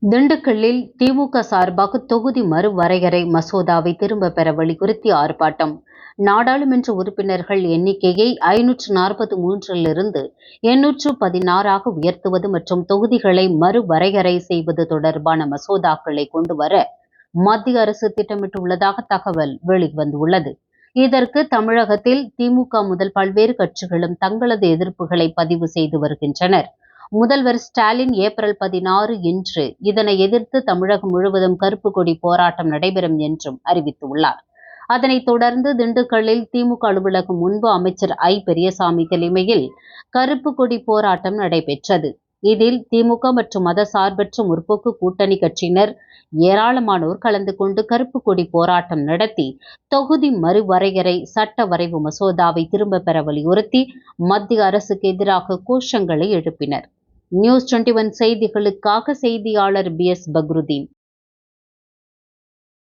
திண்டுக்கல்லில் திமுக சார்பாக தொகுதி மறுவரையறை மசோதாவை திரும்ப பெற வலியுறுத்தி ஆர்ப்பாட்டம். நாடாளுமன்ற உறுப்பினர்கள் எண்ணிக்கையை 543லிருந்து 816ஆக உயர்த்துவது மற்றும் தொகுதிகளை மறுவரையறை செய்வது தொடர்பான மசோதாக்களை கொண்டுவர மத்திய அரசு திட்டமிட்டுள்ளதாக தகவல் வெளிவந்துள்ளது. இதற்கு தமிழகத்தில் திமுக முதல் பல்வேறு கட்சிகளும் தங்களது எதிர்ப்புகளை பதிவு செய்து வருகின்றனர். முதல்வர் ஸ்டாலின் ஏப்ரல் 16 இன்று இதனை எதிர்த்து தமிழகம் முழுவதும் கருப்பு கொடி போராட்டம் நடைபெறும் என்றும் அறிவித்துள்ளார். அதனைத் தொடர்ந்து திண்டுக்கல்லில் திமுக அலுவலகம் முன்பு அமைச்சர் ஐ. பெரியசாமி தலைமையில் கருப்பு கொடி போராட்டம் நடைபெற்றது. இதில் திமுக மற்றும் மதசார்பற்ற முற்போக்கு கூட்டணி கட்சியினர் ஏராளமானோர் கலந்து கொண்டு கருப்பு கொடி போராட்டம் நடத்தி தொகுதி மறுவரையறை சட்ட வரைவு மசோதாவை திரும்ப பெற வலியுறுத்தி மத்திய அரசுக்கு எதிராக கோஷங்களை எழுப்பினர். நியூஸ் 21 செய்திகளுக்காக செய்தியாளர் பி.எஸ். பக்ருதீன்.